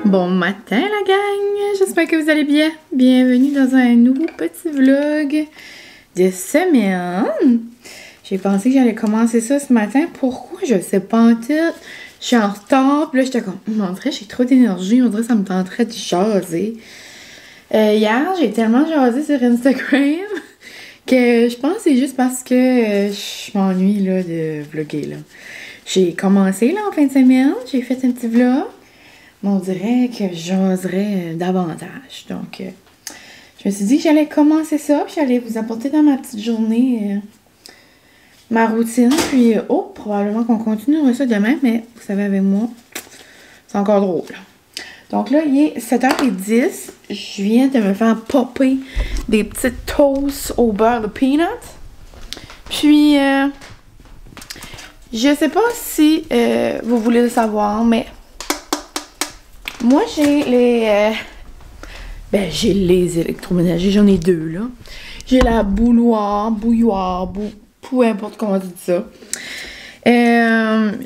Bon matin la gang, j'espère que vous allez bien. Bienvenue dans un nouveau petit vlog de semaine. J'ai pensé que j'allais commencer ça ce matin. Pourquoi? Je sais pas en tête. Je suis en retard. Puis là, j'étais comme, on dirait j'ai trop d'énergie. On dirait que ça me tenterait de jaser. Hier, j'ai tellement jasé sur Instagram que je pense que c'est juste parce que je m'ennuie là, de vlogger. Là. J'ai commencé là, en fin de semaine. J'ai fait un petit vlog. Mais on dirait que j'oserais davantage. Donc, je me suis dit que j'allais commencer ça. Puis j'allais vous apporter dans ma petite journée ma routine. Puis, probablement qu'on continuera ça demain. Mais vous savez, avec moi, c'est encore drôle. Donc là, il est 7h10. Je viens de me faire popper des petites toasts au beurre de peanut. Puis, je sais pas si vous voulez le savoir, mais moi, j'ai les électroménagers. J'en ai deux, là. J'ai la bouilloire, peu importe comment on dit ça.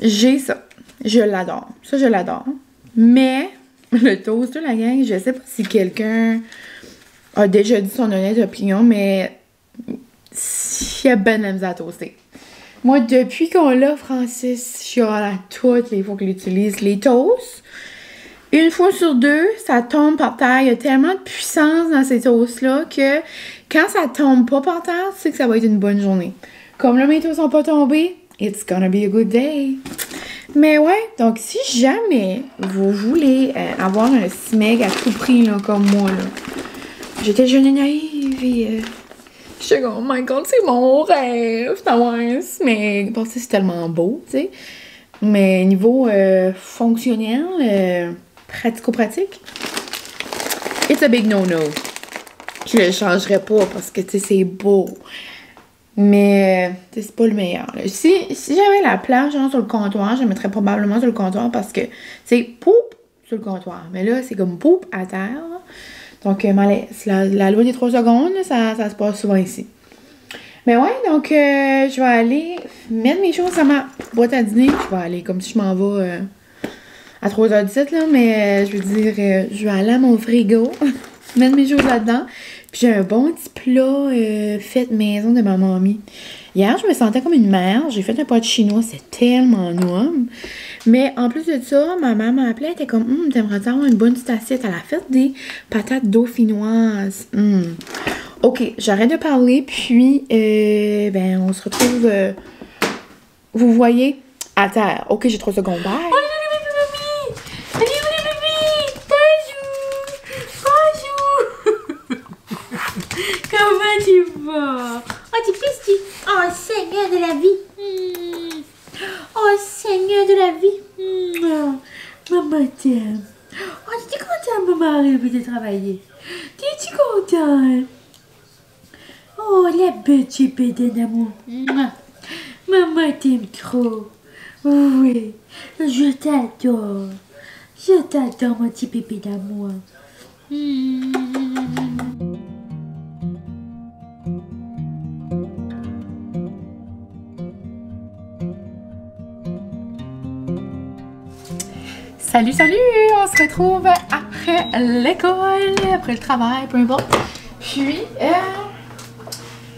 J'ai ça. Je l'adore. Ça, je l'adore. Mais le toast de la gang, je sais pas si quelqu'un a déjà dit son honnête opinion, mais il y a ben de la misère à toaster. Moi, depuis qu'on l'a, Francis, je suis à toutes les fois que j'utilise les toasts. Une fois sur deux, ça tombe par terre. Il y a tellement de puissance dans ces toasts-là que quand ça tombe pas par terre, tu sais que ça va être une bonne journée. Comme là, mes toasts sont pas tombés, it's gonna be a good day. Mais ouais, donc si jamais vous voulez avoir un SMEG à tout prix, là, comme moi, là, j'étais jeune et naïve et j'étais comme, oh my god, c'est mon rêve d'avoir un SMEG. Bon, c'est tellement beau, tu sais. Mais niveau fonctionnel, pratico-pratique, it's a big no-no. Je le changerais pas parce que, tu sais, c'est beau. Mais, c'est pas le meilleur. Là. Si j'avais la plage genre, sur le comptoir, je le mettrais probablement sur le comptoir parce que c'est poup sur le comptoir. Mais là, c'est comme poup à terre. Là. Donc, la loi des 3 secondes, là, ça se passe souvent ici. Mais ouais, donc, je vais aller mettre mes choses dans ma boîte à dîner. Je vais aller comme si je m'en vais à 3h17, là. Mais, je veux dire, je vais aller à mon frigo, mettre mes choses là-dedans. Puis j'ai un bon petit plat fait maison de ma mamie. Hier, je me sentais comme une mère. J'ai fait un pot de chinois. C'est tellement noble. Mais en plus de ça, ma maman m'a appelé. Elle était comme, t'aimerais avoir une bonne petite assiette. Elle a fait des patates dauphinoises. OK, j'arrête de parler. Puis, on se retrouve, vous voyez, à terre. OK, j'ai 3 secondes. Bye! Comment tu vas? Oh, tu pistes. Oh, Seigneur de la vie. Oh, Seigneur de la vie. Maman t'aime. Oh, tu es contente, maman arrive de travailler? Tu es contente? Oh, la petite bébé d'amour. Maman t'aime trop. Oui, je t'adore. Je t'adore, mon petit bébé d'amour. Salut, on se retrouve après l'école, après le travail, peu importe. Puis,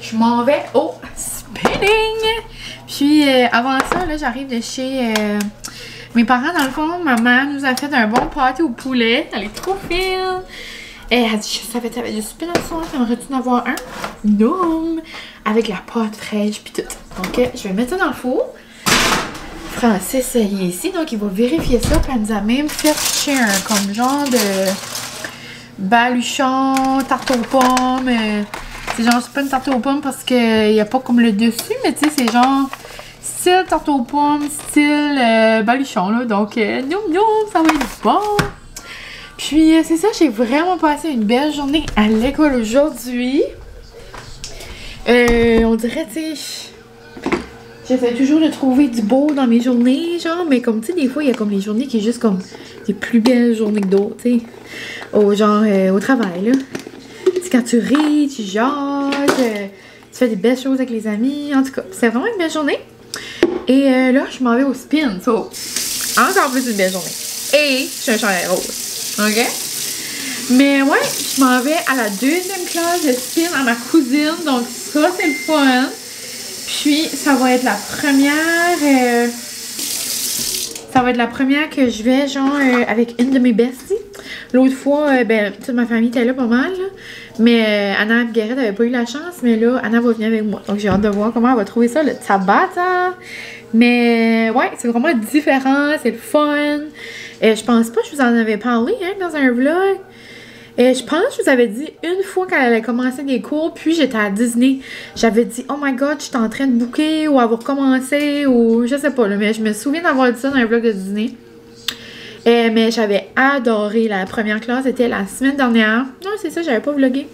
je m'en vais au spinning. Puis, avant ça, là, j'arrive de chez mes parents. Dans le fond, maman nous a fait un bon pâté au poulet. Elle est trop fine. Et elle a dit, je savais que t'avais du spinach soir, t'aimerais-tu en avoir un? Non! Avec la pâte fraîche puis tout. Donc, je vais mettre ça dans le four. Francis il est ici, donc il va vérifier ça. Puis elle nous a même fait comme genre de baluchon, tarte aux pommes. C'est genre, c'est pas une tarte aux pommes parce qu'il n'y a pas comme le dessus, mais tu sais, c'est genre style tarte aux pommes, style baluchon, là. Donc, ça va être bon. Puis, c'est ça, j'ai vraiment passé une belle journée à l'école aujourd'hui. On dirait, tu sais, j'essaie toujours de trouver du beau dans mes journées, genre, mais comme, tu sais, des fois, il y a comme les journées qui est juste comme des plus belles journées que d'autres, tu sais. Genre, au travail, là. Tu sais, quand tu ris, tu jases, tu fais des belles choses avec les amis. En tout cas, c'est vraiment une belle journée. Et là, je m'en vais au spin. So, encore plus une belle journée. Et je suis un chandail rose. OK? Mais ouais, je m'en vais à la deuxième classe de spin à ma cousine. Donc ça, c'est le fun. Puis, ça va être la première... ça va être la première que je vais, genre, avec une de mes besties. L'autre fois, ben, toute ma famille était là pas mal, là. Mais Anna et Garrett n'avaient pas eu la chance. Mais là, Anna va venir avec moi. Donc, j'ai hâte de voir comment elle va trouver ça, le Tabata. Mais, ouais, c'est vraiment différent. C'est le fun. Je pense pas que je vous en avais parlé, hein, dans un vlog. Je pense que je vous avais dit une fois qu'elle allait commencer des cours, puis j'étais à Disney. J'avais dit, oh my god, je suis en train de booker ou avoir commencé, ou je sais pas, là, mais je me souviens d'avoir dit ça dans un vlog de Disney. Mais j'avais adoré la première classe, c'était la semaine dernière. Non, c'est ça, j'avais pas vlogué.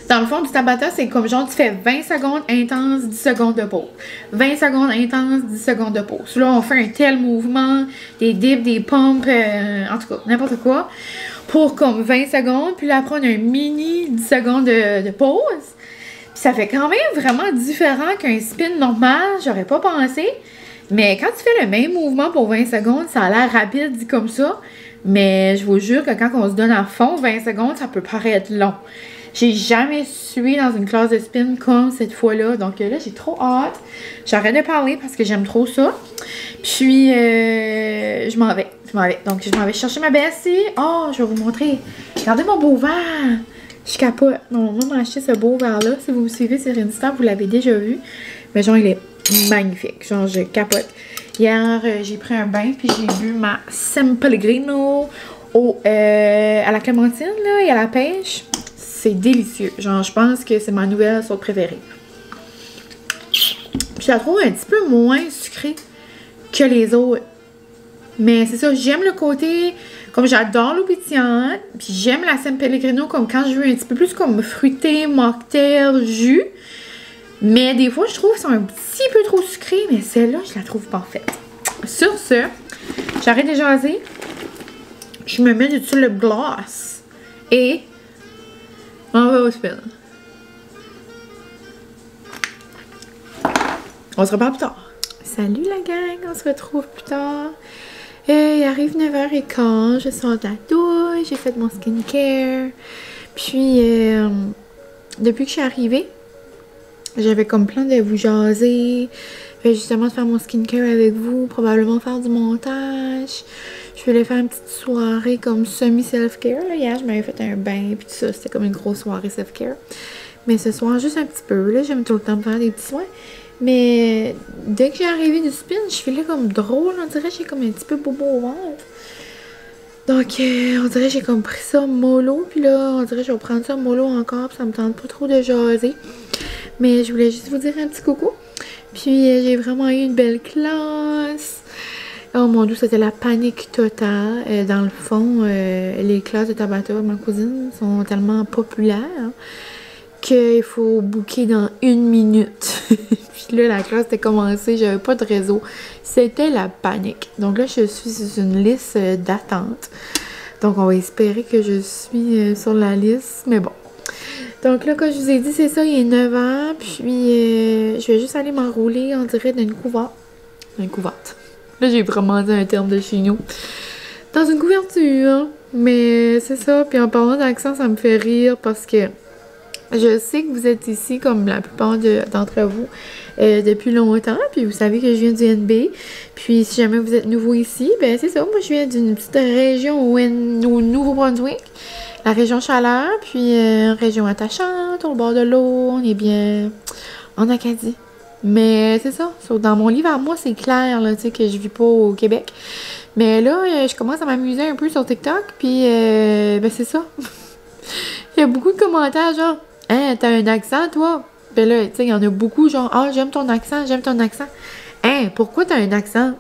Dans le fond, du Tabata, c'est comme genre, tu fais 20 secondes intense, 10 secondes de pause. 20 secondes intense, 10 secondes de pause. Là, on fait un tel mouvement, des dips, des pompes, en tout cas, n'importe quoi, pour comme 20 secondes. Puis là, après, on a un mini 10 secondes de pause. Puis ça fait quand même vraiment différent qu'un spin normal, j'aurais pas pensé. Mais quand tu fais le même mouvement pour 20 secondes, ça a l'air rapide dit comme ça. Mais je vous jure que quand on se donne à fond 20 secondes, ça peut paraître long. J'ai jamais suivi dans une classe de spin comme cette fois-là. Donc là, j'ai trop hâte. J'arrête de parler parce que j'aime trop ça. Puis, je m'en vais. Donc, je m'en vais chercher ma bestie. Oh, je vais vous montrer. Regardez mon beau verre. Je capote. Mon maman m'a acheté ce beau verre-là. Si vous me suivez sur Insta, vous l'avez déjà vu. Mais genre, il est magnifique. Genre, je capote. Hier, j'ai pris un bain. Puis, j'ai bu ma San Pellegrino à la clémentine là, et à la pêche. C'est délicieux. Genre, je pense que c'est ma nouvelle sauce préférée. Je la trouve un petit peu moins sucrée que les autres. Mais c'est ça, j'aime le côté, comme j'adore l'eau pétillante, puis j'aime la San Pellegrino comme quand je veux un petit peu plus comme fruité, mocktail, jus. Mais des fois, je trouve qu'ils sont un petit peu trop sucrés, mais celle-là, je la trouve parfaite. Sur ce, j'arrête de jaser. Je me mets dessus le gloss. Et on va au spin. On se reparle plus tard. Salut la gang, on se retrouve plus tard. Il arrive 9h15, je sors de la douche, j'ai fait mon skincare. Puis, depuis que je suis arrivée, j'avais comme plan de vous jaser, justement de faire mon skincare avec vous, probablement faire du montage. Je voulais faire une petite soirée comme semi-self-care. Hier, je m'avais fait un bain, puis tout ça, c'était comme une grosse soirée self-care. Mais ce soir, juste un petit peu. Là, j'aime tout le temps me faire des petits soins. Mais dès que j'ai arrivé du spin, je filais comme drôle. On dirait que j'ai comme un petit peu bobo au ventre. Donc, on dirait que j'ai comme pris ça mollo. Puis là, on dirait que je vais prendre ça mollo encore. Puis ça me tente pas trop de jaser. Mais je voulais juste vous dire un petit coucou. Puis, j'ai vraiment eu une belle classe. Oh mon Dieu, c'était la panique totale. Dans le fond, les classes de Tabata, ma cousine, sont tellement populaires qu'il faut booker dans 1 minute. Puis là, la classe était commencée, j'avais pas de réseau. C'était la panique. Donc là, je suis sur une liste d'attente. Donc, on va espérer que je suis sur la liste. Mais bon. Donc là, comme je vous ai dit, c'est ça, il est 9h. Puis, je vais juste aller m'enrouler, on dirait, d'une couverte. Une couverte. Là, j'ai vraiment dit un terme de chez nous. Dans une couverture. Mais c'est ça. Puis en parlant d'accent, ça me fait rire parce que je sais que vous êtes ici, comme la plupart d'entre vous, depuis longtemps. Puis vous savez que je viens du NB. Puis si jamais vous êtes nouveau ici, ben c'est ça. Moi, je viens d'une petite région au Nouveau-Brunswick. La région Chaleur. Puis région attachante, au bord de l'eau. On est bien en Acadie. Mais c'est ça. Dans mon livre à moi, c'est clair là, tu sais, que je vis pas au Québec. Mais là, je commence à m'amuser un peu sur TikTok. Puis, ben c'est ça. Il y a beaucoup de commentaires genre, hein, t'as un accent, toi? Ben là, tu sais, il y en a beaucoup, genre, ah, j'aime ton accent, j'aime ton accent. Hein, pourquoi t'as un accent?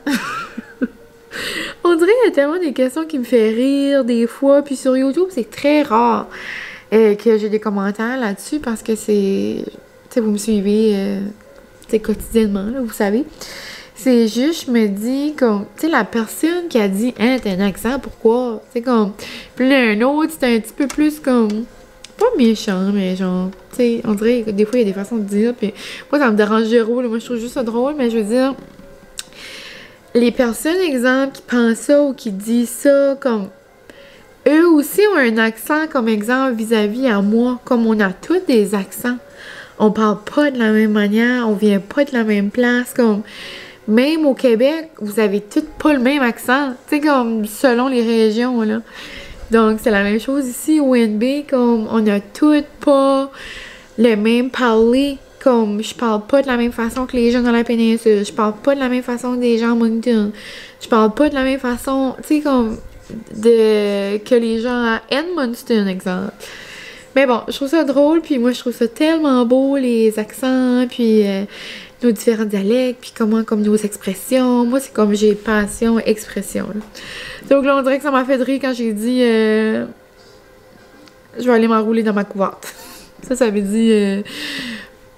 On dirait qu'il y a tellement des questions qui me font rire des fois. Puis sur YouTube, c'est très rare que j'ai des commentaires là-dessus parce que c'est. Tu sais, vous me suivez quotidiennement, là, vous savez. C'est juste, je me dis, comme, tu sais, la personne qui a dit, hein, t'as un accent, pourquoi? Tu sais, comme. Puis là, un autre, c'était un petit peu plus comme. pas méchant, mais genre, tu sais, on dirait que des fois, il y a des façons de dire, puis moi, ça me dérange zéro, là. Moi, je trouve juste ça drôle, mais je veux dire, les personnes, exemple, qui pensent ça ou qui disent ça, comme, eux aussi ont un accent, comme exemple, vis-à-vis à moi, comme on a tous des accents. On parle pas de la même manière, on vient pas de la même place, comme... Même au Québec, vous avez tous pas le même accent, tu sais, comme selon les régions, là. Donc, c'est la même chose ici au NB, comme on a toutes pas le même parler, comme je parle pas de la même façon que les gens dans la péninsule, je parle pas de la même façon que des gens à Moncton, je parle pas de la même façon, tu sais, comme que les gens à Edmundston, exemple. Mais bon, je trouve ça drôle, puis moi, je trouve ça tellement beau, les accents, puis nos différents dialectes, puis comment, comme nos expressions. Moi, c'est comme j'ai passion, expression, là. Donc là, on dirait que ça m'a fait de rire quand j'ai dit je vais aller m'enrouler dans ma couverte. Ça veut dire...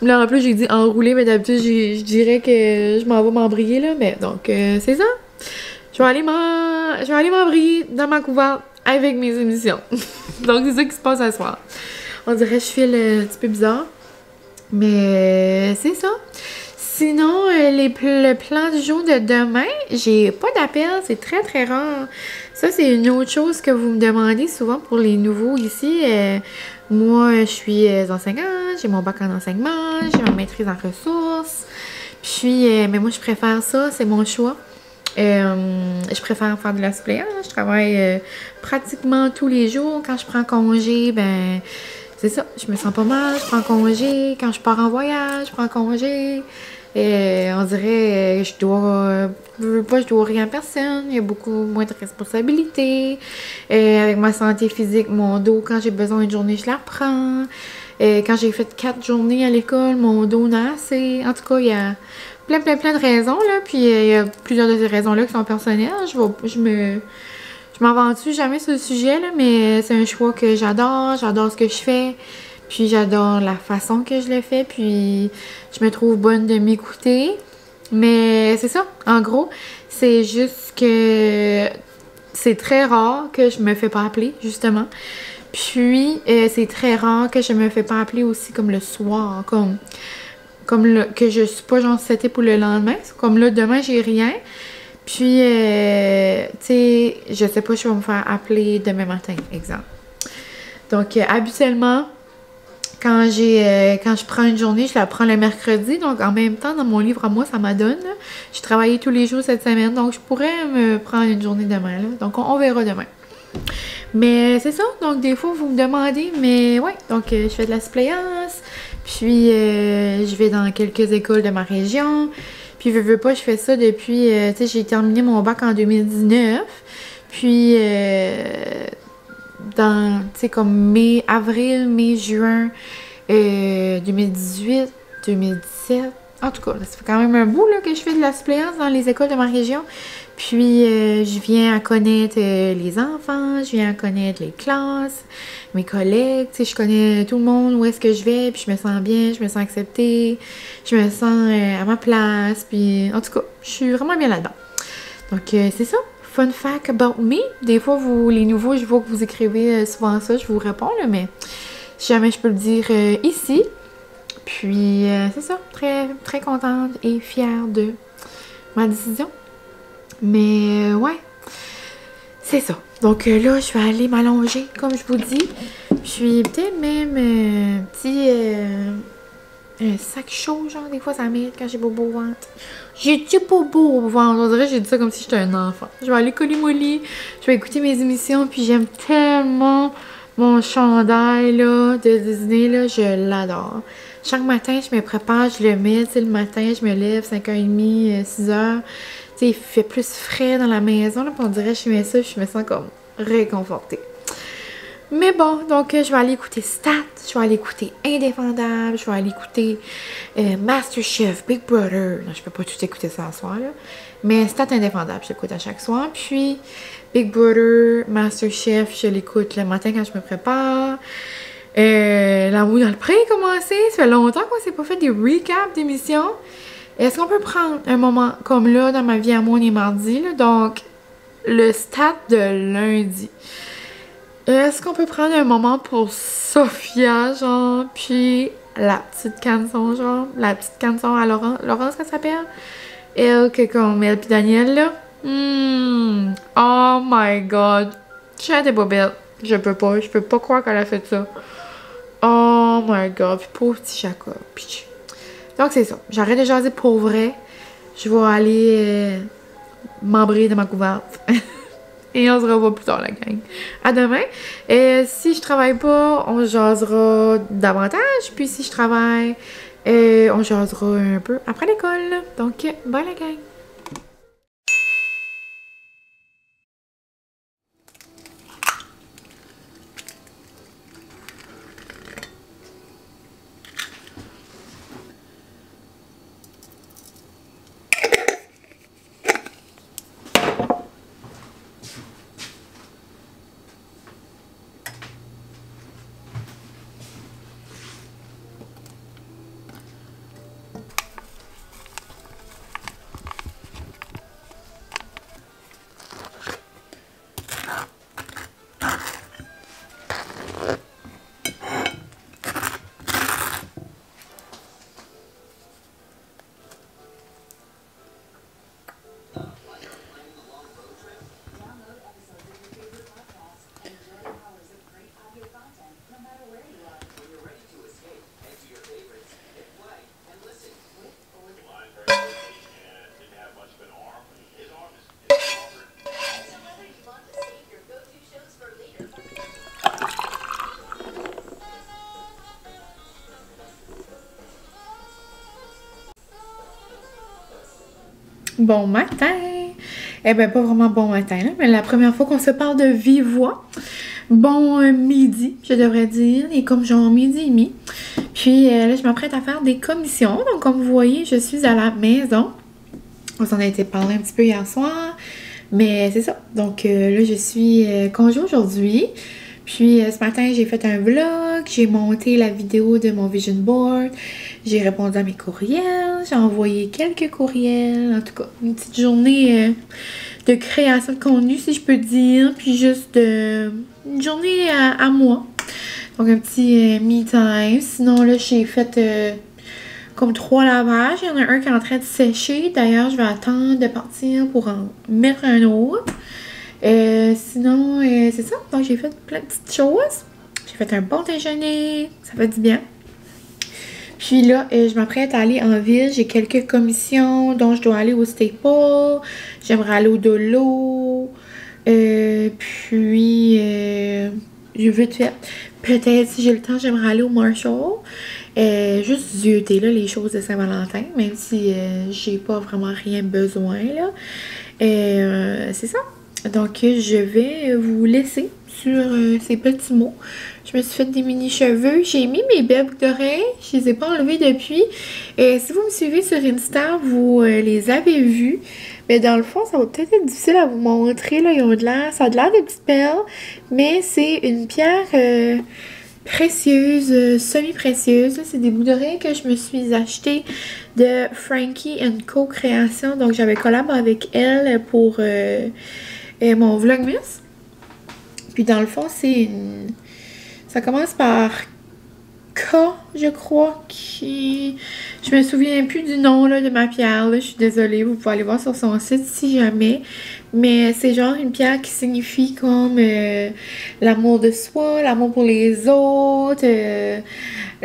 Là, en plus, j'ai dit enrouler, mais d'habitude, je dirais que je m'en vais m'embriller, là. Mais donc, c'est ça. Je vais aller m'embriller dans ma couverte avec mes émissions. Donc, c'est ça qui se passe ce soir. On dirait que je file un petit peu bizarre. Mais c'est ça. Sinon, le plan du jour de demain, j'ai pas d'appel, c'est très très rare. Ça, c'est une autre chose que vous me demandez souvent pour les nouveaux ici. Moi, je suis enseignante, j'ai mon bac en enseignement, j'ai ma maîtrise en ressources. Puis, mais moi, je préfère ça, c'est mon choix. Je préfère faire de la suppléance. Je travaille pratiquement tous les jours. Quand je prends congé, ben... C'est ça, je me sens pas mal, je prends congé. Quand je pars en voyage, je prends congé. On dirait je dois rien à personne. Il y a beaucoup moins de responsabilités. Avec ma santé physique, mon dos, quand j'ai besoin d'une journée, je la prends. Quand j'ai fait 4 journées à l'école, mon dos n'a assez. En tout cas, il y a plein de raisons, là. Puis il y a plusieurs de ces raisons-là qui sont personnelles. Je m'aventure jamais sur le sujet, là, mais c'est un choix que j'adore ce que je fais, puis j'adore la façon que je le fais, puis je me trouve bonne de m'écouter. Mais c'est ça, en gros, c'est juste que c'est très rare que je me fais pas appeler, justement. Puis, c'est très rare que je me fais pas appeler aussi comme le soir, que je suis pas genre setée pour le lendemain. Comme là, demain, j'ai rien. Puis, tu sais, je sais pas si je vais me faire appeler demain matin, exemple. Donc, habituellement, quand je prends une journée, je la prends le mercredi. Donc, en même temps, dans mon livre à moi, ça m'adonne. J'ai travaillé tous les jours cette semaine. Donc, je pourrais me prendre une journée demain, là. Donc, on verra demain. Mais c'est ça. Donc, des fois, vous me demandez. Mais ouais, donc, je fais de la suppléance. Puis, je vais dans quelques écoles de ma région. Puis, veux pas, je fais ça depuis... tu sais, j'ai terminé mon bac en 2019. Puis, tu sais, comme avril, mai, juin 2018, 2017. En tout cas, ça fait quand même un bout là, que je fais de la suppléance dans les écoles de ma région. Puis, je viens à connaître les enfants, je viens à connaître les classes, mes collègues, tu sais, je connais tout le monde, où est-ce que je vais, puis je me sens bien, je me sens acceptée, je me sens à ma place, puis en tout cas, je suis vraiment bien là-dedans. Donc, c'est ça. Fun fact about me. Des fois, les nouveaux, je vois que vous écrivez souvent ça, je vous réponds, là, mais si jamais je peux le dire ici. Puis, c'est ça. Très, très contente et fière de ma décision. Mais, ouais. C'est ça. Donc, là, je vais aller m'allonger, comme je vous dis. Puis, peut-être même un petit sac chaud, genre, des fois, ça m'aide quand j'ai beau ventre. J'ai-tu pas beau ventre? On dirait que j'ai dit ça comme si j'étais un enfant. Je vais aller coller mon lit, je vais écouter mes émissions, puis j'aime tellement mon chandail, là, de Disney, là, je l'adore. Chaque matin, je me prépare, je le mets, tu sais, le matin, je me lève, 5h30, 6h. Tu sais, il fait plus frais dans la maison, là, puis on dirait que je mets ça, je me sens comme réconfortée. Mais bon, donc je vais aller écouter Stat, je vais aller écouter Indéfendable, je vais aller écouter MasterChef, Big Brother. Non, je peux pas tout écouter ça ce soir, là. Mais Stat Indéfendable, je l'écoute à chaque soir. Puis Big Brother, MasterChef, je l'écoute le matin quand je me prépare. L'amour dans le pré a commencé. Ça fait longtemps qu'on s'est pas fait des recaps d'émissions. Est-ce qu'on peut prendre un moment comme là dans ma vie à moi, on est mardi, là? Donc, le Stat de lundi. Est-ce qu'on peut prendre un moment pour Sophia, genre, puis la petite canson, genre, la petite canson à Laurence, Laurence, qu'elle s'appelle? Elle, que comme elle puis Daniel, là. Oh my god. J'ai des bobettes. Je peux pas croire qu'elle a fait ça. Oh my god. Puis pauvre petit Jacob. Puis... Donc c'est ça. J'arrête de jaser pour vrai. Je vais aller m'embrayer de ma couverte. Et on se revoit plus tard, la gang. À demain. Et si je travaille pas, on jasera davantage. Puis si je travaille, on jasera un peu après l'école. Donc, bye la gang. Bon matin! Eh ben pas vraiment bon matin, là, mais la première fois qu'on se parle de vive voix. Bon midi, je devrais dire, et comme genre midi et demi. Puis là, je m'apprête à faire des commissions. Donc comme vous voyez, je suis à la maison. On s'en a été parlé un petit peu hier soir. Mais c'est ça. Donc là, je suis congé aujourd'hui. Puis ce matin, j'ai fait un vlog, j'ai monté la vidéo de mon vision board, j'ai répondu à mes courriels, j'ai envoyé quelques courriels, en tout cas, une petite journée de création de contenu, si je peux dire, puis juste une journée à moi. Donc un petit me time. Sinon là, j'ai fait comme 3 lavages, il y en a un qui est en train de sécher, d'ailleurs je vais attendre de partir pour en mettre un autre. Sinon, c'est ça. Donc, j'ai fait plein de petites choses. J'ai fait un bon déjeuner. Ça fait du bien. Puis là, je m'apprête à aller en ville. J'ai quelques commissions dont je dois aller au Staple. J'aimerais aller au Dolo. Puis, je veux faire. Peut-être, si j'ai le temps, j'aimerais aller au Marshall. Juste zioter, là, les choses de Saint-Valentin. Même si j'ai pas vraiment rien besoin, là. C'est ça. Donc, je vais vous laisser sur ces petits mots. Je me suis fait des mini-cheveux. J'ai mis mes belles boucles d'oreilles. Je les ai pas enlevées depuis. Si vous me suivez sur Insta, vous les avez vues. Mais dans le fond, ça va peut-être être difficile à vous montrer. Là. Ils ont de l'air, ça a de l'air des petites perles. Mais c'est une pierre précieuse, semi-précieuse. C'est des boucles d'oreilles que je me suis achetées de Frankie & Co. Création. Donc, j'avais collaboré avec elle pour... mon vlogmas. Puis dans le fond, c'est une... Ça commence par K, je crois, qui... Je me souviens plus du nom là, de ma pierre, là. Je suis désolée, vous pouvez aller voir sur son site si jamais. Mais c'est genre une pierre qui signifie comme l'amour de soi, l'amour pour les autres,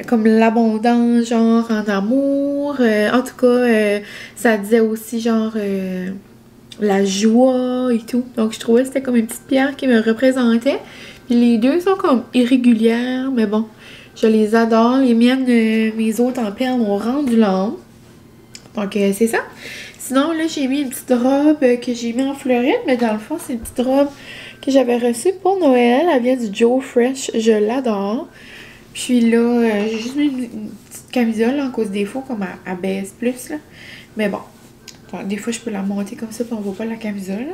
comme l'abondance, genre en amour. En tout cas, ça disait aussi genre... la joie et tout. Donc, je trouvais que c'était comme une petite pierre qui me représentait. Puis les deux sont comme irrégulières, mais bon, je les adore. Les miennes, mes autres en perles ont rendu l'âme. Donc, c'est ça. Sinon, là, j'ai mis une petite robe que j'ai mis en fleurette, mais dans le fond, c'est une petite robe que j'avais reçue pour Noël. Elle vient du Joe Fresh. Je l'adore. Puis là, j'ai juste mis une petite camisole là, en cause des fois, comme elle baisse plus, là. Mais bon. Des fois, je peux la monter comme ça, puis on voit pas la camisole.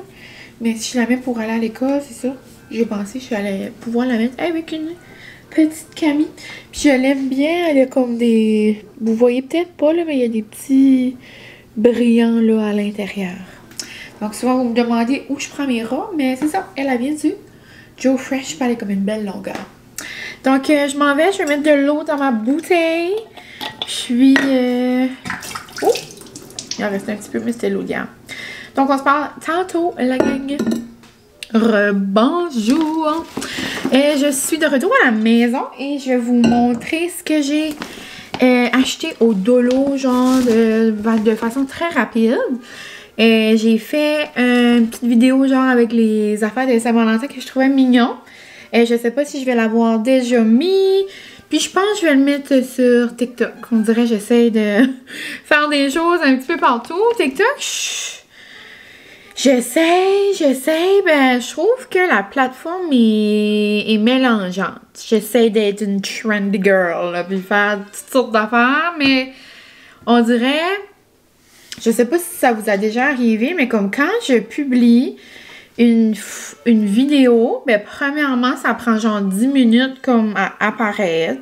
Mais si je la mets pour aller à l'école, c'est ça. J'ai pensé que je allais pouvoir la mettre avec une petite camie. Puis je l'aime bien. Elle a comme des... Vous voyez peut-être pas, là, mais il y a des petits brillants, là, à l'intérieur. Donc, souvent, vous me demandez où je prends mes robes. Mais c'est ça. Elle vient du Joe Fresh parlait comme une belle longueur. Donc, je m'en vais. Je vais mettre de l'eau dans ma bouteille. Puis, oh! Il en reste un petit peu, mais c'était l'eau d'hier. Donc, on se parle tantôt, la gang. Rebonjour! Je suis de retour à la maison et je vais vous montrer ce que j'ai acheté au Dolo, genre de façon très rapide. J'ai fait une petite vidéo genre avec les affaires de Saint-Valentin que je trouvais mignon. Je sais pas si je vais l'avoir déjà mis. Puis je pense que je vais le mettre sur TikTok. On dirait que j'essaie de faire des choses un petit peu partout. TikTok, j'essaie. Ben, je trouve que la plateforme est mélangeante. J'essaie d'être une trendy girl, là, puis faire toutes sortes d'affaires, mais on dirait... Je sais pas si ça vous a déjà arrivé, mais comme quand je publie une vidéo, ben premièrement, ça prend genre 10 minutes comme à apparaître.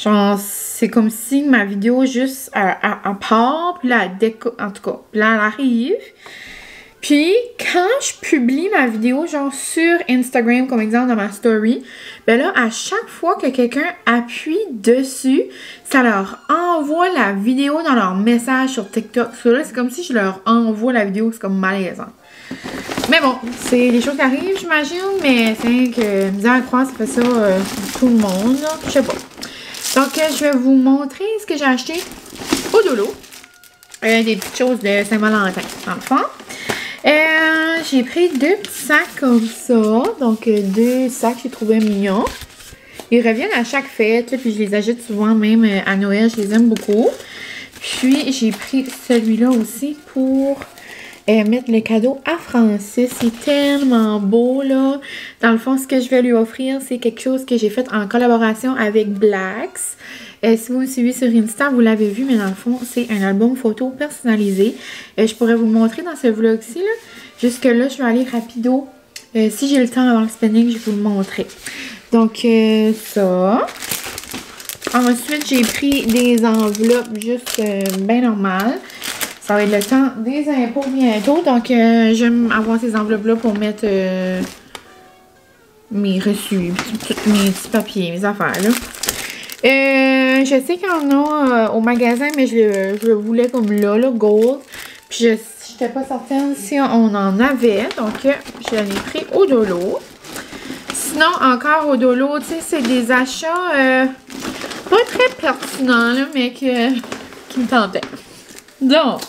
Genre, c'est comme si ma vidéo juste à part, puis là, en tout cas, là, elle arrive. Puis, quand je publie ma vidéo, genre sur Instagram, comme exemple dans ma story, ben là, à chaque fois que quelqu'un appuie dessus, ça leur envoie la vidéo dans leur message sur TikTok. Ça, là, c'est comme si je leur envoie la vidéo, c'est comme malaisant. Mais bon, c'est des choses qui arrivent, j'imagine, mais c'est que, misère à croire, ça fait ça pour tout le monde, là. Je sais pas. Donc, je vais vous montrer ce que j'ai acheté au Dolo. Des petites choses de Saint-Valentin, dans le fond. J'ai pris 2 petits sacs comme ça. Donc, 2 sacs que j'ai trouvé mignons. Ils reviennent à chaque fête, là, puis je les achète souvent même à Noël. Je les aime beaucoup. Puis, j'ai pris celui-là aussi pour mettre le cadeau à Francis. C'est tellement beau, là. Dans le fond, ce que je vais lui offrir, c'est quelque chose que j'ai fait en collaboration avec Blacks. Si vous me suivez sur Insta, vous l'avez vu, mais dans le fond, c'est un album photo personnalisé. Je pourrais vous le montrer dans ce vlog-ci, là. Jusque-là, je vais aller rapido. Si j'ai le temps avant le spinning, je vais vous le montrer. Donc, ça. Ensuite, j'ai pris des enveloppes juste bien normales. Ça va être le temps des impôts bientôt. Donc, j'aime avoir ces enveloppes-là pour mettre mes reçus, tous mes petits papiers, mes affaires, là. Je sais qu'il y en a au magasin, mais je le voulais comme là, gold. Puis je n'étais pas certaine si on en avait. Donc, je l'ai pris au Dolo. Sinon, encore au Dolo, tu sais, c'est des achats pas très pertinents, là, mais qui me tentaient. Donc,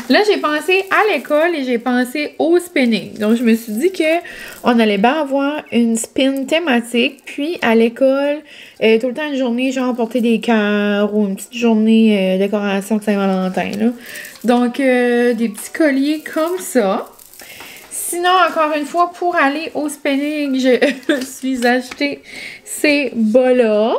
là, j'ai pensé à l'école et j'ai pensé au spinning. Donc, je me suis dit qu'on allait bien avoir une spin thématique. Puis, à l'école, tout le temps une journée, genre, porter des cœurs ou une petite journée décoration de Saint-Valentin, là. Donc, des petits colliers comme ça. Sinon, encore une fois, pour aller au spinning, je me suis acheté ces bas-là.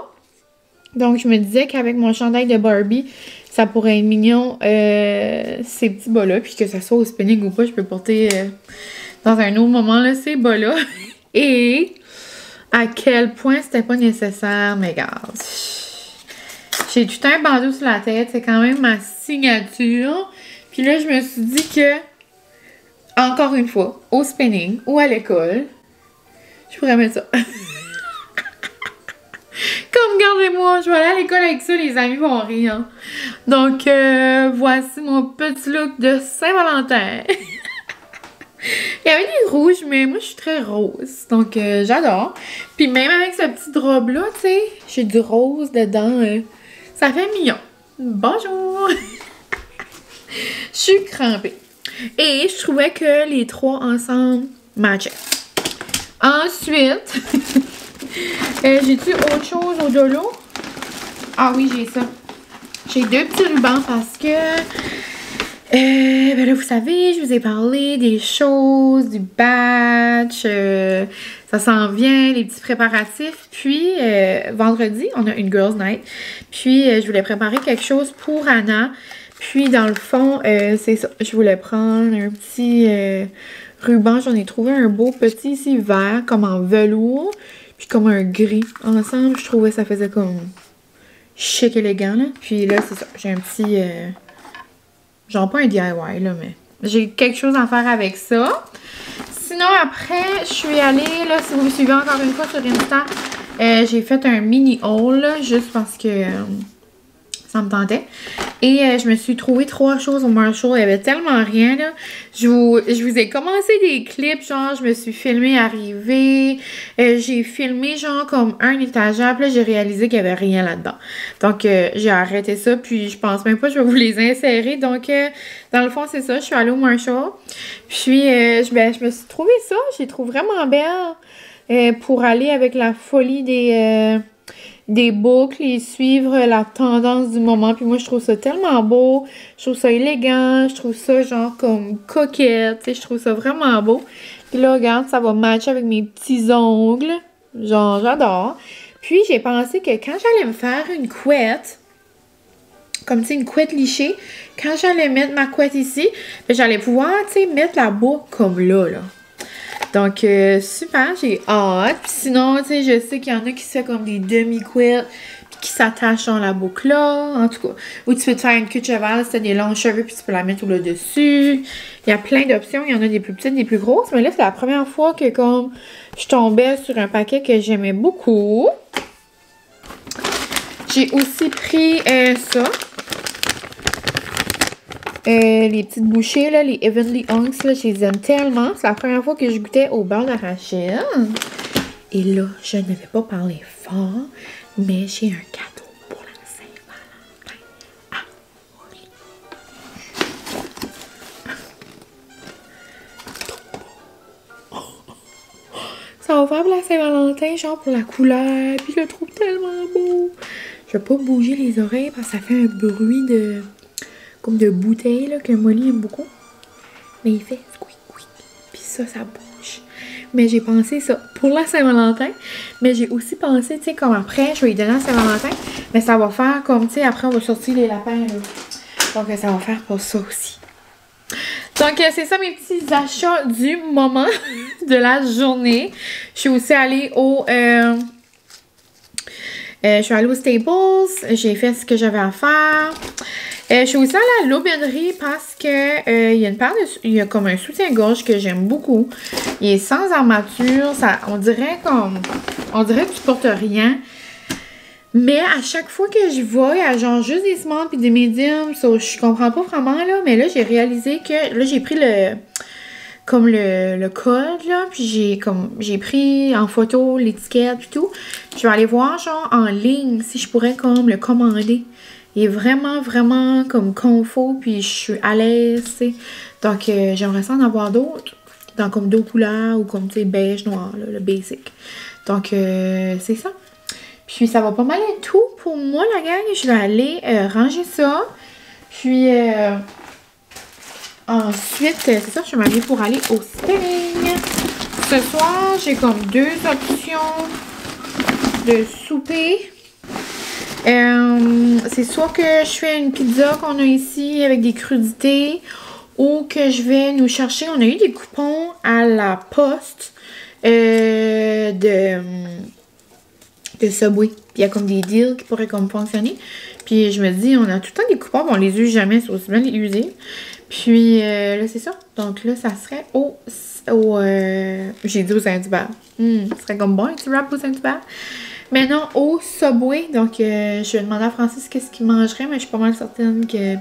Donc, je me disais qu'avec mon chandail de Barbie, ça pourrait être mignon, ces petits bas-là. Puis que ça soit au spinning ou pas, je peux porter dans un autre moment, là, ces bas-là. Et à quel point c'était pas nécessaire, mais regarde. J'ai tout un bandeau sur la tête. C'est quand même ma signature. Puis là, je me suis dit que, encore une fois, au spinning ou à l'école, je pourrais mettre ça. Comme, regardez-moi, je vais aller à l'école avec ça, les amis vont rire. Donc, voici mon petit look de Saint-Valentin. Il y avait du rouge, mais moi, je suis très rose. Donc, j'adore. Puis même avec ce petit robe-là, tu sais, j'ai du rose dedans. Ça fait mignon. Bonjour! Je suis crampée. Et je trouvais que les trois ensemble matchaient. Ensuite... j'ai-tu autre chose au Dolo? Ah oui, j'ai ça. J'ai 2 petits rubans parce que... ben là, vous savez, je vous ai parlé des choses, du batch. Ça s'en vient, les petits préparatifs. Puis, vendredi, on a une Girls Night. Puis, je voulais préparer quelque chose pour Anna. Puis, dans le fond, c'est ça. Je voulais prendre un petit ruban. J'en ai trouvé un beau petit ici, vert, comme en velours. Puis comme un gris. Ensemble, je trouvais que ça faisait comme chic élégant, là. Puis là, c'est ça. J'ai un petit... genre pas un DIY, là, mais j'ai quelque chose à faire avec ça. Sinon, sinon, après, je suis allée, là, si vous me suivez encore une fois sur Insta, j'ai fait un mini haul, là, juste parce que ça me tentait. Et je me suis trouvé 3 choses au Marshall. Il y avait tellement rien, là. Je vous ai commencé des clips, genre, je me suis filmée arriver. J'ai filmé, genre, comme un étagère. Puis là, j'ai réalisé qu'il n'y avait rien là-dedans. Donc, j'ai arrêté ça. Puis, je pense même pas que je vais vous les insérer. Donc, dans le fond, c'est ça. Je suis allée au Marshall. Puis, je me suis trouvé ça. Je l'ai trouvé vraiment belle pour aller avec la folie des boucles et suivre la tendance du moment. Puis moi, je trouve ça tellement beau. Je trouve ça élégant. Je trouve ça genre comme coquette. Tu sais, je trouve ça vraiment beau. Puis là, regarde, ça va matcher avec mes petits ongles. Genre, j'adore. Puis j'ai pensé que quand j'allais me faire une couette, comme tu sais, une couette lichée, quand j'allais mettre ma couette ici, ben, j'allais pouvoir, tu sais, mettre la boucle comme là. Donc, super, j'ai hâte. Puis sinon, tu sais, je sais qu'il y en a qui se fait comme des demi-couettes, puis qui s'attachent dans la boucle là, en tout cas. Ou tu peux te faire une queue de cheval si t'as des longs cheveux, puis tu peux la mettre au dessus. Il y a plein d'options, il y en a des plus petites, des plus grosses. Mais là, c'est la première fois que comme je tombais sur un paquet que j'aimais beaucoup. J'ai aussi pris ça. Les petites bouchées, là, les Heavenly Hunks, là, je les aime tellement. C'est la première fois que je goûtais au beurre d'arachide. Et là, je ne vais pas parler fort, mais j'ai un cadeau pour la Saint-Valentin. Ah, oui. Ça va faire pour la Saint-Valentin, genre pour la couleur. Puis je le trouve tellement beau. Je vais pas bouger les oreilles parce que ça fait un bruit de... comme de bouteille, là, que Molly aime beaucoup. Mais il fait squeak, squeak. Puis ça bouge. Mais j'ai pensé ça pour la Saint-Valentin. Mais j'ai aussi pensé, tu sais, comme après, je vais lui donner à Saint-Valentin. Mais ça va faire comme, tu sais, après, on va sortir les lapins, là. Donc, ça va faire pour ça aussi. Donc, c'est ça mes petits achats du moment de la journée. Je suis aussi allée au... je suis allée au Staples. J'ai fait ce que j'avais à faire. Je suis aussi allée à l'aubainerie parce que il y a une paire de... il y a comme un soutien-gorge que j'aime beaucoup. Il est sans armature. Ça, on dirait que tu portes rien. Mais à chaque fois que je vois, il y a genre juste des small puis des mediums. So, je comprends pas vraiment, là. Mais là, j'ai réalisé que... là, j'ai pris le code, là. Puis j'ai pris en photo l'étiquette et tout. Je vais aller voir, genre, en ligne, si je pourrais comme le commander. Il est vraiment, vraiment comme confort, puis je suis à l'aise, tu sais. Donc, j'aimerais ça en avoir d'autres, dans comme d'autres couleurs, ou comme, tu sais, beige, noir, là, le basic. Donc, c'est ça. Puis, ça va pas mal être tout pour moi, la gang. Je vais aller ranger ça. Puis, ensuite, c'est ça, je vais m'habiller pour aller au spinning. Ce soir, j'ai comme 2 options de souper. C'est soit que je fais une pizza qu'on a ici avec des crudités ou que je vais nous chercher. On a eu des coupons à la poste de Subway. Puis il y a comme des deals qui pourraient comme fonctionner. Puis je me dis, on a tout le temps des coupons, mais on les use jamais, c'est aussi bien les user. Puis là, c'est ça. Donc là, ça serait j'ai dit au Saint-Hubert. Ce serait comme bon un petit wrap au Saint-Hubert. Mais non, au Subway. Donc, je vais demander à Francis qu'est-ce qu'il mangerait, mais je suis pas mal certaine que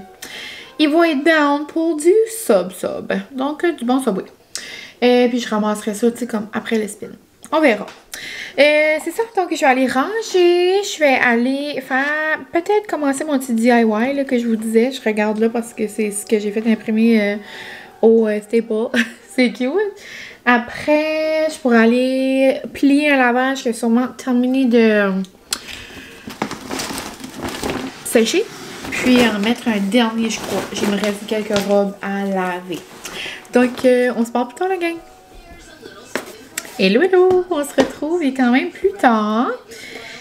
il va être down pour du sub. Donc, du bon Subway. Puis, je ramasserai ça, tu sais, comme après le spin. On verra. C'est ça, donc je vais aller ranger. Je vais aller faire, peut-être commencer mon petit DIY là, que je vous disais. Je regarde là parce que c'est ce que j'ai fait imprimer au Staples. C'est cute. Après, je pourrais aller plier un lavage. Je vais sûrement terminer de sécher. Puis en mettre un dernier, je crois. Il me reste quelques robes à laver. Donc, on se parle plus tard, la gang. Hello, hello! On se retrouve, il est quand même plus tard.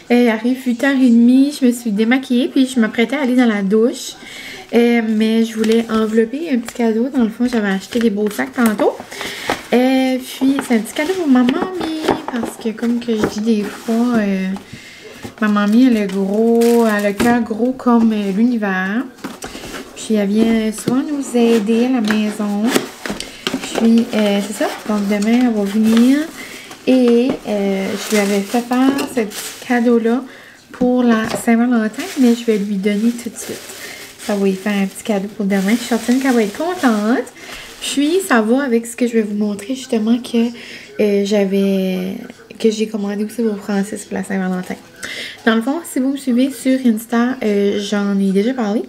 Il arrive 8h30, je me suis démaquillée, puis je m'apprêtais à aller dans la douche. Mais je voulais envelopper un petit cadeau. Dans le fond, j'avais acheté des beaux sacs tantôt. Puis, c'est un petit cadeau pour ma mamie, parce que comme que je dis des fois, ma mamie, elle a le cœur gros comme l'univers. Puis, elle vient souvent nous aider à la maison. Puis, c'est ça. Donc, demain, elle va venir. Et je lui avais fait faire ce petit cadeau-là pour la Saint-Valentin, mais je vais lui donner tout de suite. Ça va lui faire un petit cadeau pour demain. Je suis certaine qu'elle va être contente. Puis, ça va avec ce que je vais vous montrer, justement, que j'ai commandé aussi pour Francis pour la Saint-Valentin. Dans le fond, si vous me suivez sur Insta, j'en ai déjà parlé,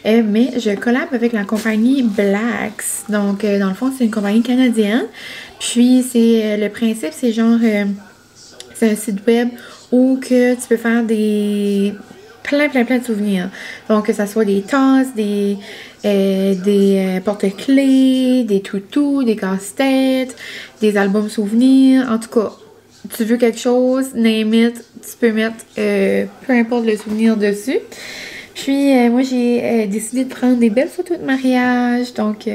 mais je collab avec la compagnie Blacks. Donc, dans le fond, c'est une compagnie canadienne. Puis, c'est le principe, c'est genre, c'est un site web où que tu peux faire plein de souvenirs. Donc, que ça soit des tasses, des porte-clés, des toutous, des casse-têtes, des albums souvenirs. En tout cas, tu veux quelque chose, name it, tu peux mettre peu importe le souvenir dessus. Puis, moi, j'ai décidé de prendre des belles photos de mariage. Donc,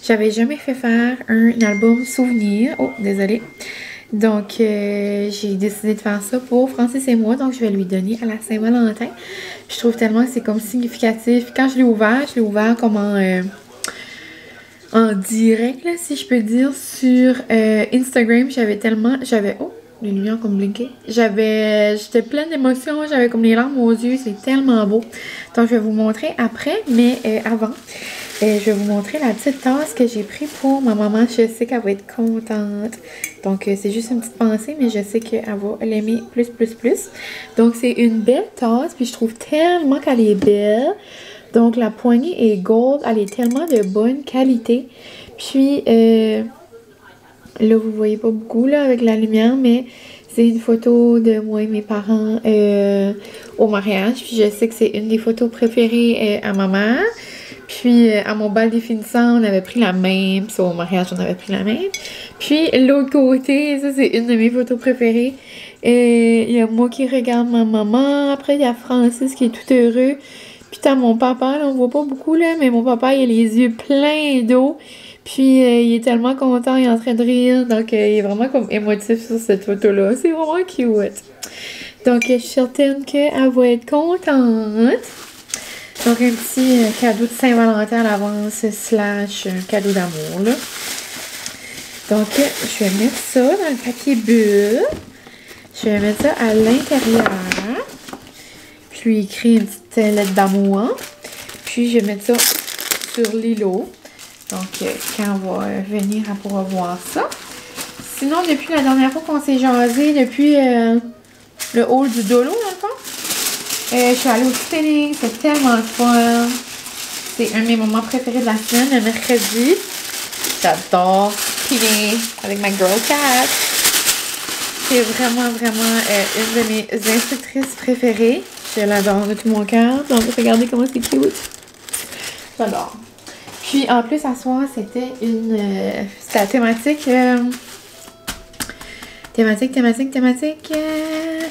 j'avais jamais fait faire un album souvenir. Oh, désolée. Donc, j'ai décidé de faire ça pour Francis et moi. Donc, je vais lui donner à la Saint-Valentin. Je trouve tellement que c'est comme significatif. Quand je l'ai ouvert comme en direct, là, si je peux dire, sur Instagram. Oh, les lumières comme blinké. J'étais pleine d'émotions. J'avais comme les larmes aux yeux. C'est tellement beau. Donc, je vais vous montrer après. Mais avant, je vais vous montrer la petite tasse que j'ai prise pour ma maman. Je sais qu'elle va être contente. Donc, c'est juste une petite pensée, mais je sais qu'elle va l'aimer plus. Donc, c'est une belle tasse. Puis, je trouve tellement qu'elle est belle. Donc, la poignée est gold. Elle est tellement de bonne qualité. Puis, là, vous voyez pas beaucoup là avec la lumière, mais c'est une photo de moi et mes parents au mariage. Puis, je sais que c'est une des photos préférées à ma mère. Puis, à mon bal des finissants, on avait pris la même. Puis, au mariage, on avait pris la même. Puis, l'autre côté, ça, c'est une de mes photos préférées. Il y a moi qui regarde ma maman. Après, il y a Francis qui est tout heureux. Puis, t'as mon papa, là, on voit pas beaucoup, là, mais mon papa, il a les yeux pleins d'eau. Puis, il est tellement content, il est en train de rire. Donc, il est vraiment comme émotif sur cette photo-là. C'est vraiment cute. Donc, je suis certaine qu'elle va être contente. Donc, un petit cadeau de Saint-Valentin à l'avance / cadeau d'amour, là. Donc, je vais mettre ça dans le papier bulle. Je vais mettre ça à l'intérieur. Puis, je lui écris une petite lettre d'amour. Puis, je vais mettre ça sur l'îlot. Donc, quand on va venir, elle pourra voir ça. Sinon, depuis la dernière fois qu'on s'est jasé, depuis le hall du Dolo, dans le fond, je suis allée au spinning, c'est tellement le fun. C'est un de mes moments préférés de la semaine, le mercredi. J'adore spinner avec ma girl cat. C'est vraiment une de mes instructrices préférées. Je l'adore de tout mon cœur. Donc, regardez comment c'est cute. J'adore. Puis, en plus, à soir, c'était la thématique...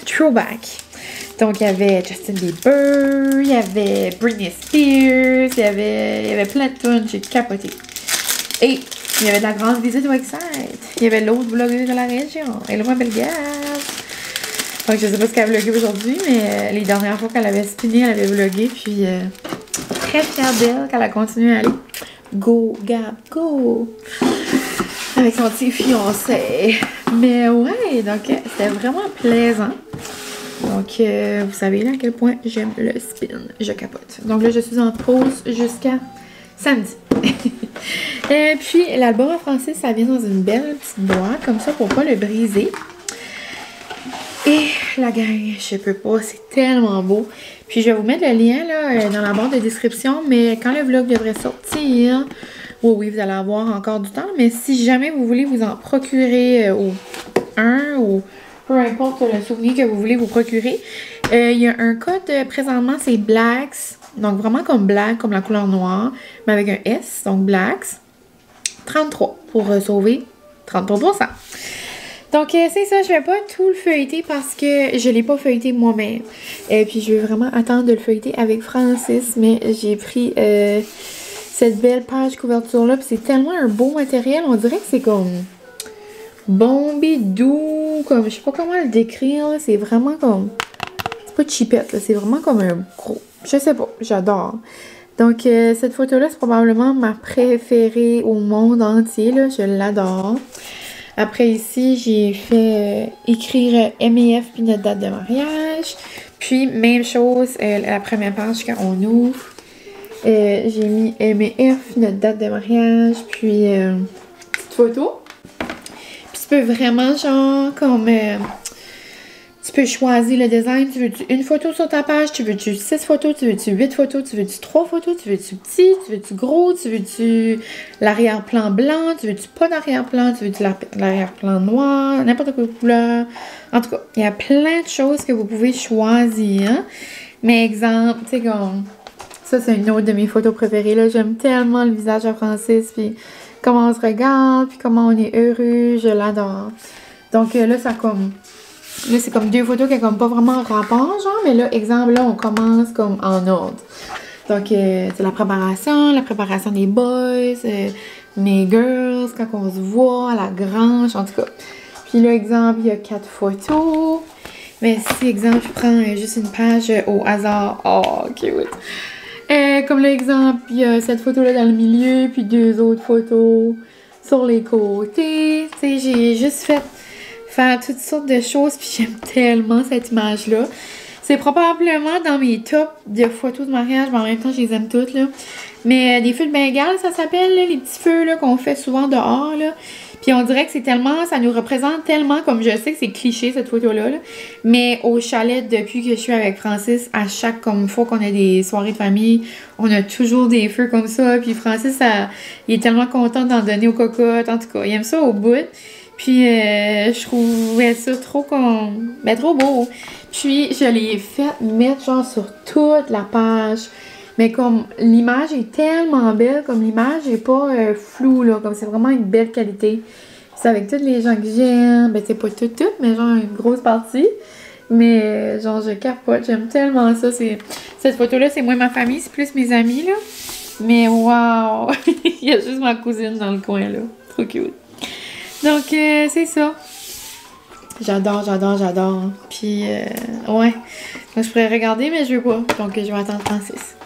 throwback. Donc, il y avait Justin Bieber, il y avait Britney Spears, il y avait plein de tunes, j'ai capoté. Et il y avait de la grande visite au Excite. Il y avait l'autre vlogueuse de la région. Hello, ma belle gaffe. Donc, je sais pas ce qu'elle a vlogué aujourd'hui, mais les dernières fois qu'elle avait spiné, elle avait vlogué. Puis, très fière d'elle qu'elle a continué à aller. Go, Gab, go! Avec son petit fiancé. Mais ouais, donc, c'était vraiment plaisant. Donc, vous savez là à quel point j'aime le spin. Je capote. Donc là, je suis en pause jusqu'à samedi. Et puis, l'album en français, ça vient dans une belle petite boîte, comme ça, pour pas le briser. Et la gang, je peux pas, c'est tellement beau. Puis, je vais vous mettre le lien là dans la barre de description, mais quand le vlog devrait sortir, oui, vous allez avoir encore du temps, mais si jamais vous voulez vous en procurer ou peu importe le souvenir que vous voulez vous procurer, il y a un code présentement, c'est Blacks, donc vraiment comme Black, comme la couleur noire, mais avec un S, donc Blacks, 33 pour sauver 33%. Donc, c'est ça, je vais pas tout le feuilleter parce que je l'ai pas feuilleté moi-même. Et puis, je vais vraiment attendre de le feuilleter avec Francis, mais j'ai pris cette belle page couverture-là, puis c'est tellement un beau matériel, on dirait que c'est comme bombé, doux, comme, je sais pas comment le décrire, c'est vraiment comme, c'est pas cheapette, c'est vraiment comme un gros, je sais pas, j'adore. Donc, cette photo-là, c'est probablement ma préférée au monde entier, là. Je l'adore. Après, ici, j'ai fait écrire MEF puis notre date de mariage. Puis, même chose, la première page quand on ouvre. J'ai mis MEF, notre date de mariage, puis petite photo. Puis, tu peux vraiment, genre, comme... tu peux choisir le design. Tu veux-tu une photo sur ta page? Tu veux-tu 6 photos? Tu veux-tu 8 photos? Tu veux-tu 3 photos? Tu veux-tu petit? Tu veux-tu gros? Tu veux-tu l'arrière-plan blanc? Tu veux-tu pas d'arrière-plan? Tu veux-tu l'arrière-plan noir? N'importe quelle couleur. En tout cas, il y a plein de choses que vous pouvez choisir. Mais exemple, tu sais, comme... Ça, c'est une autre de mes photos préférées, là. J'aime tellement le visage de Francis, puis comment on se regarde, puis comment on est heureux. Je l'adore. Donc là, ça comme... Là, c'est comme 2 photos qui n'ont comme pas vraiment rapport, genre. Mais là, exemple, là, on commence comme en ordre. Donc, c'est la préparation des boys, mes girls, quand on se voit à la grange, en tout cas. Puis là, exemple, il y a 4 photos. Mais si, exemple, je prends juste une page au hasard. Oh, cute! Comme l'exemple, il y a cette photo-là dans le milieu, puis 2 autres photos sur les côtés. Tu sais, j'ai juste fait faire toutes sortes de choses, puis j'aime tellement cette image-là. C'est probablement dans mes tops de photos de mariage, mais en même temps, je les aime toutes, là. Mais des feux de Bengale, ça s'appelle, là, les petits feux, là, qu'on fait souvent dehors, là. Puis on dirait que c'est tellement, ça nous représente tellement, comme je sais que c'est cliché cette photo-là, là, mais au chalet, depuis que je suis avec Francis, à chaque comme fois qu'on a des soirées de famille, on a toujours des feux comme ça. Puis Francis, il est tellement content d'en donner aux cocottes. En tout cas, il aime ça au bout. Puis je trouvais ça trop trop beau. Puis je l'ai fait mettre genre sur toute la page. Mais comme l'image est tellement belle, comme l'image est pas floue, là, comme c'est vraiment une belle qualité. C'est avec toutes les gens que j'aime, ben c'est pas toutes, mais genre une grosse partie. Mais genre je capote, j'aime tellement ça. Cette photo-là, c'est moi et ma famille, c'est plus mes amis, là. Mais waouh! Il y a juste ma cousine dans le coin, là. Trop cute. Donc c'est ça. J'adore. Puis ouais. Donc je pourrais regarder, mais je veux pas. Donc je vais attendre Francis.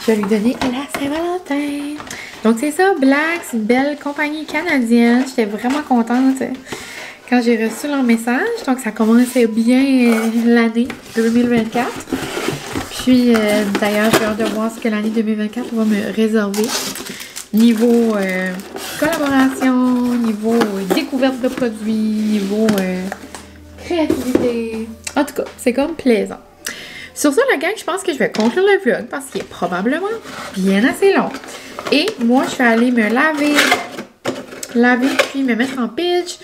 Je vais lui donner à la Saint-Valentin. Donc, c'est ça, Black, c'est une belle compagnie canadienne. J'étais vraiment contente quand j'ai reçu leur message. Donc, ça commençait bien l'année 2024. Puis, d'ailleurs, j'ai hâte de voir ce que l'année 2024 va me réserver. Niveau collaboration, niveau découverte de produits, niveau créativité. En tout cas, c'est comme plaisant. Sur ça, la gang, je pense que je vais conclure le vlog parce qu'il est probablement bien assez long. Et moi, je vais aller me laver puis me mettre en pitch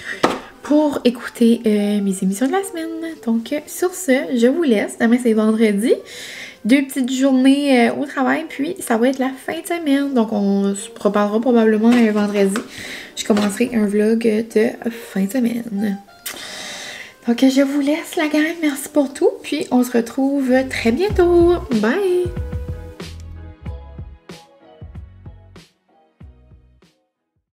pour écouter mes émissions de la semaine. Donc, sur ce, je vous laisse. Demain, c'est vendredi. 2 petites journées au travail, puis ça va être la fin de semaine. Donc, on se reparlera probablement un vendredi. Je commencerai un vlog de fin de semaine. Donc, je vous laisse la gang. Merci pour tout. Puis, on se retrouve très bientôt. Bye!